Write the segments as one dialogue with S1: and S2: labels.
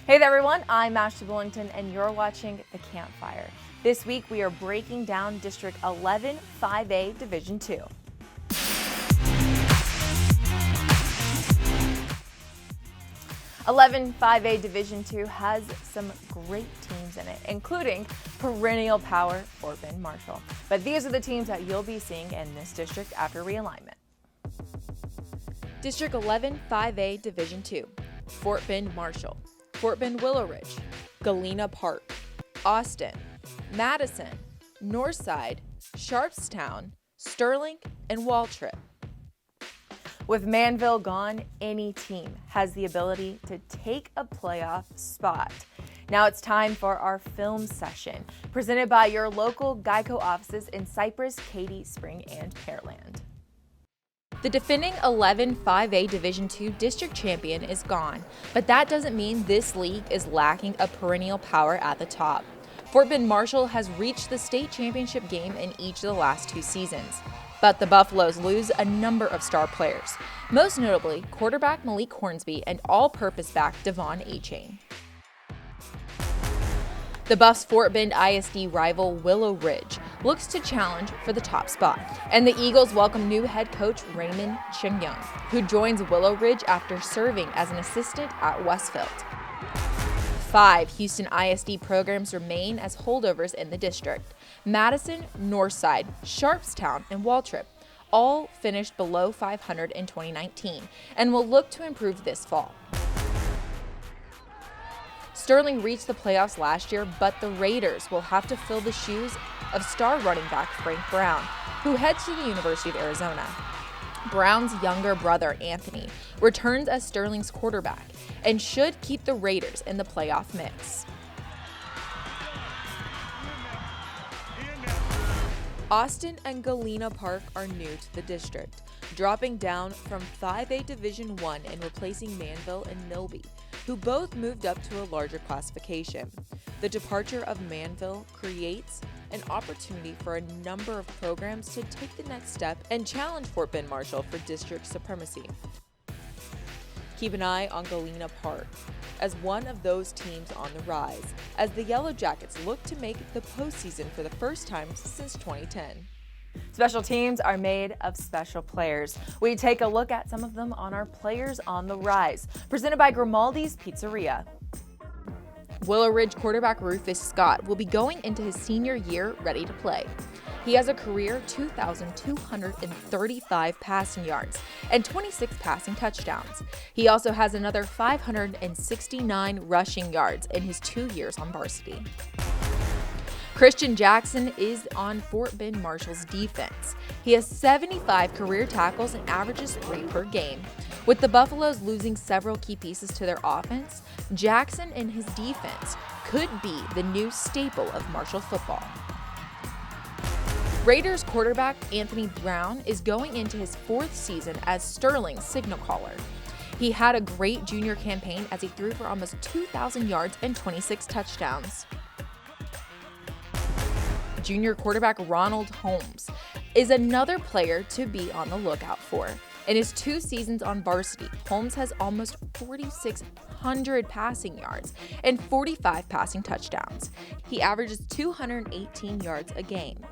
S1: Hey there everyone, I'm Ashley Bullington and you're watching The Campfire. This week we are breaking down District 11 5A Division 2. Division 5A Division 2 has some great teams in it, including perennial power Fort Bend Marshall. But these are the teams that you'll be seeing in this district after realignment. District 11 5A Division 2, Fort Bend Marshall, Fort Bend Willow Ridge, Galena Park, Austin, Madison, Northside, Sharpstown, Sterling, and Waltrip. With Manville gone, any team has the ability to take a playoff spot. Now it's time for our film session, presented by your local Geico offices in Cypress, Katy, Spring, and Pearland. The defending 11 5A Division II district champion is gone, but that doesn't mean this league is lacking a perennial power at the top. Fort Bend Marshall has reached the state championship game in each of the last 2 seasons. But the Buffaloes lose a number of star players, most notably quarterback Malik Hornsby and all-purpose back Devon Achane. The Buffs' Fort Bend ISD rival Willow Ridge looks to challenge for the top spot, and the Eagles welcome new head coach Raymond Chingyung, who joins Willow Ridge after serving as an assistant at Westfield. 5 Houston ISD programs remain as holdovers in the district. Madison, Northside, Sharpstown, and Waltrip all finished below 500 in 2019 and will look to improve this fall. Sterling reached the playoffs last year, but the Raiders will have to fill the shoes of star running back Frank Brown, who heads to the University of Arizona. Brown's younger brother, Anthony, returns as Sterling's quarterback and should keep the Raiders in the playoff mix. Austin and Galena Park are new to the district, dropping down from 5A Division I and replacing Manville and Milby, who both moved up to a larger classification. The departure of Manville creates an opportunity for a number of programs to take the next step and challenge Fort Bend Marshall for district supremacy. Keep an eye on Galena Park as one of those teams on the rise, as the Yellow Jackets look to make the postseason for the first time since 2010. Special teams are made of special players. We take a look at some of them on our Players on the Rise, presented by Grimaldi's Pizzeria. Willow Ridge quarterback Rufus Scott will be going into his senior year ready to play. He has a career 2,235 passing yards and 26 passing touchdowns. He also has another 569 rushing yards in his 2 years on varsity. Christian Jackson is on Fort Bend Marshall's defense. He has 75 career tackles and averages 3 per game. With the Buffaloes losing several key pieces to their offense, Jackson and his defense could be the new staple of Marshall football. Raiders quarterback Anthony Brown is going into his 4th season as Sterling's signal caller. He had a great junior campaign as he threw for almost 2,000 yards and 26 touchdowns. Junior quarterback Ronald Holmes is another player to be on the lookout for. In his 2 seasons on varsity, Holmes has almost 4,600 passing yards and 45 passing touchdowns. He averages 218 yards a game.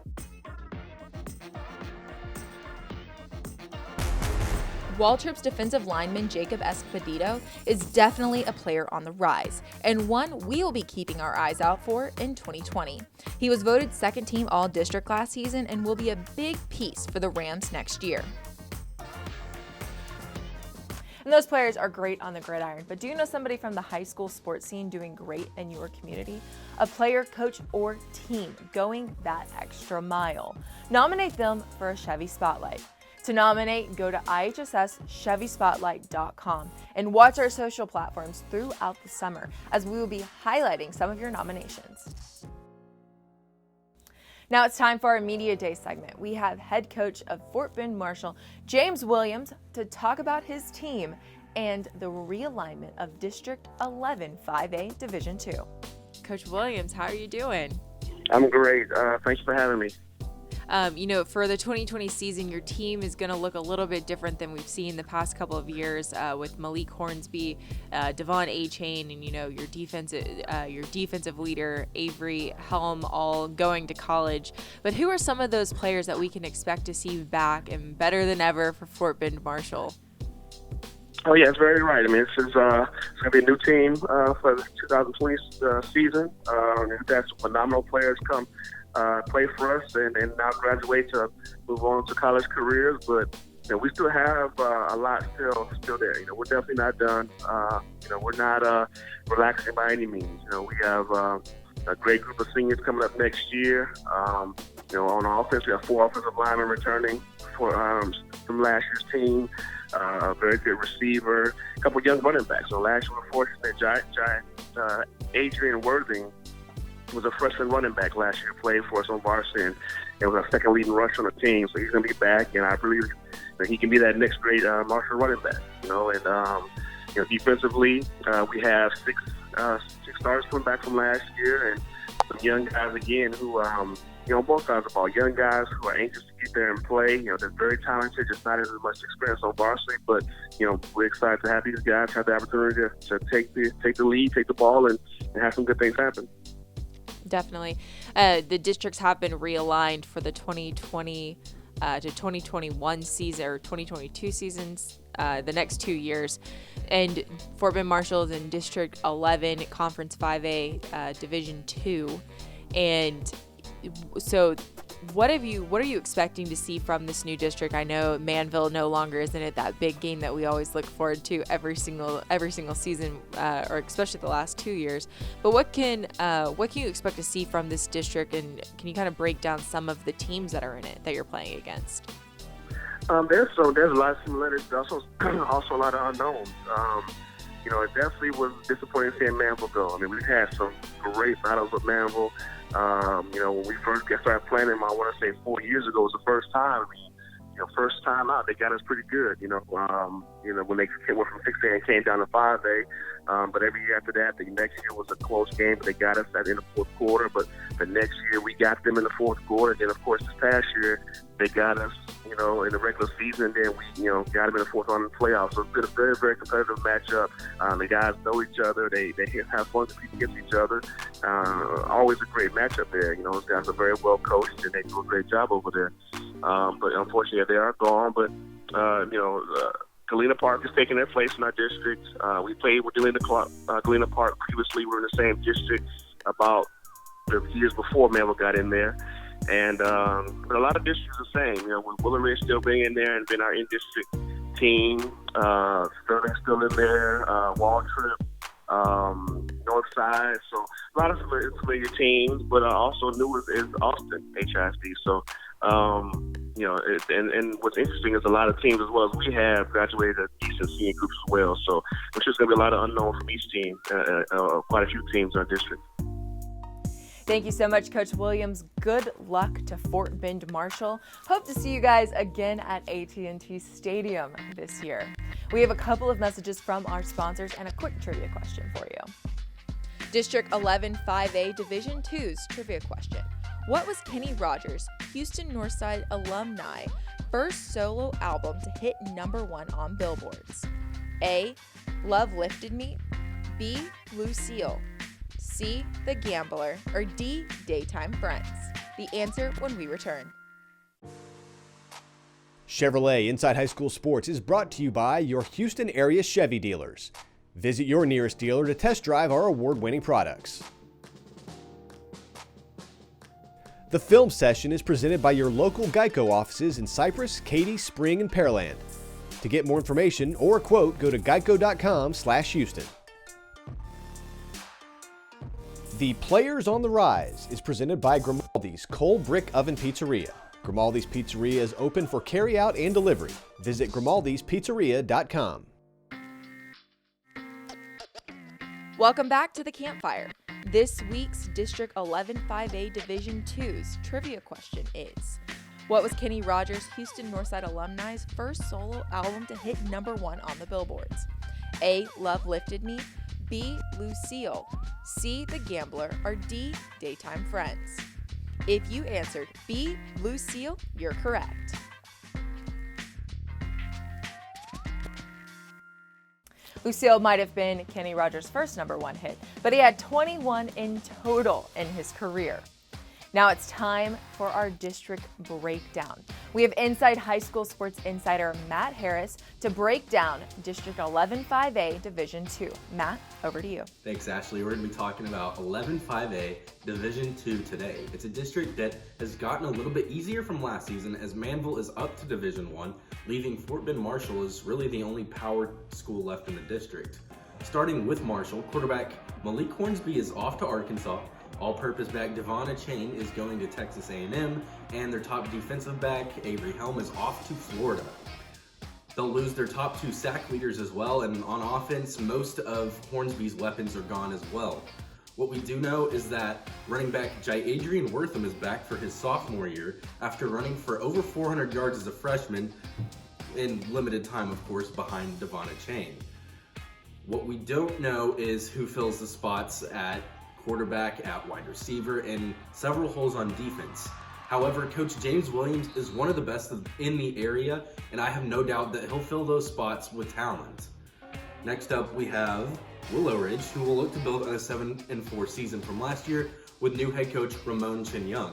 S1: Waltrip's defensive lineman Jacob Escobedo is definitely a player on the rise, and one we will be keeping our eyes out for in 2020. He was voted 2nd team All-District last season and will be a big piece for the Rams next year. And those players are great on the gridiron, but do you know somebody from the high school sports scene doing great in your community? A player, coach, or team going that extra mile? Nominate them for a Chevy Spotlight. To nominate, go to IHSS-ChevySpotlight.com and watch our social platforms throughout the summer, as we will be highlighting some of your nominations. Now it's time for our Media Day segment. We have head coach of Fort Bend Marshall, James Williams, to talk about his team and the realignment of District 11 5A Division II. Coach Williams, how are you doing?
S2: I'm great. Thanks for having me.
S1: For the 2020 season, your team is going to look a little bit different than we've seen the past couple of years with Malik Hornsby, Devon A-Chain, and, your defensive leader, Avery Helm, all going to college. But who are some of those players that we can expect to see back and better than ever for Fort Bend Marshall?
S2: Oh, yeah, it's very right. I mean, it's going to be a new team for the 2020 season. We've had some phenomenal players come play for us and now graduate to move on to college careers. But we still have a lot still there. We're definitely not done. We're not relaxing by any means. We have a great group of seniors coming up next year. On offense, we have 4 offensive linemen returning from last year's team. A very good receiver, a couple of young running backs. So last year we were fortunate Adrian Worthing was a freshman running back last year, played for us on varsity, and was our second leading rusher on the team. So he's going to be back, and I believe that he can be that next great Marshall running back. Defensively, we have six stars coming back from last year, and some young guys again who, on both sides of the ball, young guys who are anxious to get there and play. They're very talented, just not as much experience on varsity, but we're excited to have these guys have the opportunity to take the lead, take the ball, and have some good things happen.
S1: Definitely. The districts have been realigned for the 2020 to 2021 season or 2022 seasons, the next 2 years. And Fort Bend Marshall is in District 11, Conference 5A, Division 2. And so what are you expecting to see from this new district? I know Manville no longer is in it, that big game that we always look forward to every single season, or especially the last 2 years. But what can you expect to see from this district, and can you kind of break down some of the teams that are in it that you're playing against?
S2: There's a lot of similarities, but also a lot of unknowns. It definitely was disappointing seeing Manville go. I mean, we've had some great battles with Manville. When we first started playing them, I want to say 4 years ago was the first time. First time out, they got us pretty good. When they went from 6A and came down to 5A. But every year after that, the next year was a close game, but they got us in the fourth quarter. But the next year, we got them in the fourth quarter. Then, of course, this past year, they got us, in the regular season. Then we, got them in the fourth round of the playoffs. So it's been a very, very competitive matchup. The guys know each other. They have fun competing against each other. Always a great matchup there. Those guys are very well coached, and they do a great job over there. But unfortunately, they are gone. But, Galena Park is taking their place in our district. We played with Galena Park previously. We were in the same district about the years before Manville got in there. And but a lot of districts are the same. With Willamette still being in there and been our in-district team. Sterling's still in there. Waltrip, Northside. So a lot of familiar teams, but also new is Austin IHSS. So and what's interesting is a lot of teams as well as we have graduated a decent senior groups as well. So there's just going to be a lot of unknown from each team, quite a few teams in our district.
S1: Thank you so much, Coach Williams. Good luck to Fort Bend Marshall. Hope to see you guys again at AT&T Stadium this year. We have a couple of messages from our sponsors and a quick trivia question for you. District 11 5A Division 2's trivia question. What was Kenny Rogers, Houston Northside alumni, first solo album to hit #1 on billboards? A. Love Lifted Me, B. Lucille, C. The Gambler, or D. Daytime Friends? The answer when we return.
S3: Chevrolet Inside High School Sports is brought to you by your Houston area Chevy dealers. Visit your nearest dealer to test drive our award-winning products. The film session is presented by your local Geico offices in Cypress, Katy, Spring, and Pearland. To get more information or a quote, go to geico.com/Houston. The Players on the Rise is presented by Grimaldi's Coal Brick Oven Pizzeria. Grimaldi's Pizzeria is open for carry-out and delivery. Visit grimaldispizzeria.com.
S1: Welcome back to the Campfire. This week's District 11 5A Division 2's trivia question is, what was Kenny Rogers, Houston Northside alumni's first solo album to hit #1 on the billboards? A. Love Lifted Me, B. Lucille, C. The Gambler, or D. Daytime Friends? If you answered B, Blue Seal, you're correct. Lucille might have been Kenny Rogers' first #1 hit, but he had 21 in total in his career. Now it's time for our district breakdown. We have Inside High School Sports Insider Matt Harris to break down District 11 5A Division II. Matt, over to you.
S4: Thanks, Ashley. We're going to be talking about 11 5A Division II today. It's a district that has gotten a little bit easier from last season as Manville is up to Division I, leaving Fort Bend Marshall as really the only power school left in the district. Starting with Marshall, quarterback Malik Hornsby is off to Arkansas. All-purpose back Devonna Chain is going to Texas A&M, and their top defensive back Avery Helm is off to Florida. They'll lose their top 2 sack leaders as well, and on offense, most of Hornsby's weapons are gone as well. What we do know is that running back Adrian Wortham is back for his sophomore year after running for over 400 yards as a freshman, in limited time, of course, behind Devonna Chain. What we don't know is who fills the spots at quarterback, at wide receiver, and several holes on defense. However, Coach James Williams is one of the best in the area, and I have no doubt that he'll fill those spots with talent. Next up, we have Willow Ridge, who will look to build on a 7-4 season from last year with new head coach Ramon Chin Young.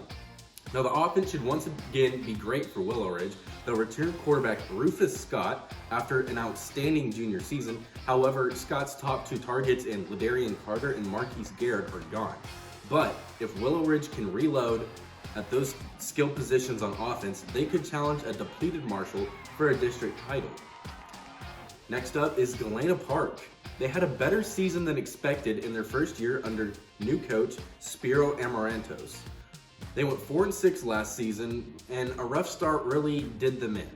S4: Now, the offense should once again be great for Willow Ridge. They'll return quarterback Rufus Scott after an outstanding junior season. However, Scott's top 2 targets in Ladarian Carter and Marquise Garrett are gone. But if Willow Ridge can reload at those skill positions on offense, they could challenge a depleted Marshall for a district title. Next up is Galena Park. They had a better season than expected in their first year under new coach Spiro Amarantos. They went 4-6 last season, and a rough start really did them in.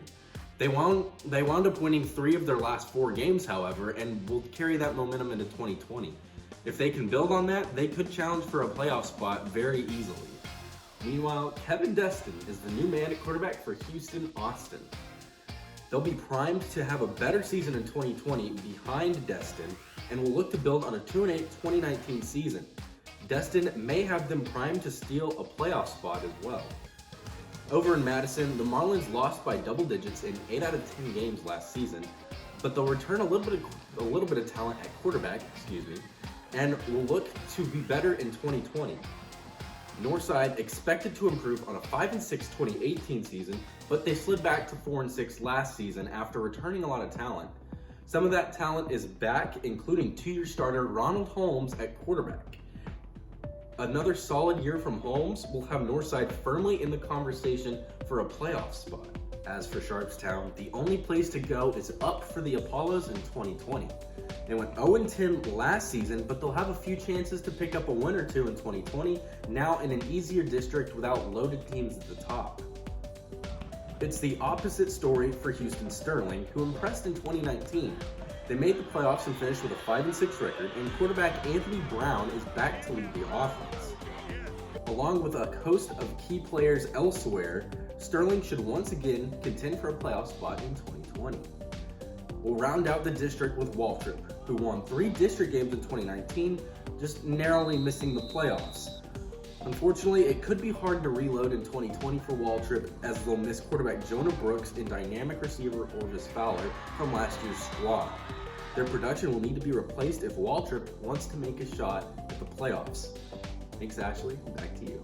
S4: They wound up winning 3 of their last 4 games, however, and will carry that momentum into 2020. If they can build on that, they could challenge for a playoff spot very easily. Meanwhile, Kevin Destin is the new man at quarterback for Houston Austin. They'll be primed to have a better season in 2020 behind Destin, and will look to build on a 2-8 2019 season. Destin may have them primed to steal a playoff spot as well. Over in Madison, the Marlins lost by double digits in 8 out of 10 games last season, but they'll return a little bit of talent at quarterback, and will look to be better in 2020. Northside expected to improve on a 5-6 2018 season, but they slid back to 4-6 last season after returning a lot of talent. Some of that talent is back, including 2-year starter Ronald Holmes at quarterback. Another solid year from Holmes will have Northside firmly in the conversation for a playoff spot. As for Sharpstown, the only place to go is up for the Apollos in 2020. They went 0-10 last season, but they'll have a few chances to pick up a win or 2 in 2020, now in an easier district without loaded teams at the top. It's the opposite story for Houston Sterling, who impressed in 2019. They made the playoffs and finished with a 5-6 record, and quarterback Anthony Brown is back to lead the offense. Along with a host of key players elsewhere, Sterling should once again contend for a playoff spot in 2020. We'll round out the district with Waltrip, who won 3 district games in 2019, just narrowly missing the playoffs. Unfortunately, it could be hard to reload in 2020 for Waltrip, as they'll miss quarterback Jonah Brooks and dynamic receiver Orvis Fowler from last year's squad. Their production will need to be replaced if Waltrip wants to make a shot at the playoffs. Thanks, Ashley. Back to you.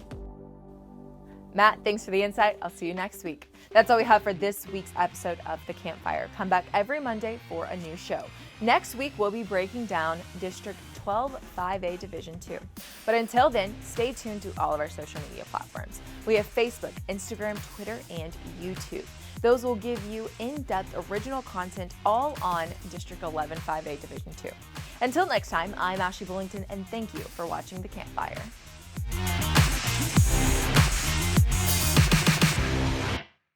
S1: Matt, thanks for the insight. I'll see you next week. That's all we have for this week's episode of The Campfire. Come back every Monday for a new show. Next week, we'll be breaking down District 12 5A Division II. But until then, stay tuned to all of our social media platforms. We have Facebook, Instagram, Twitter, and YouTube. Those will give you in-depth original content all on District 11 5A Division II. Until next time, I'm Ashley Bullington, and thank you for watching The Campfire.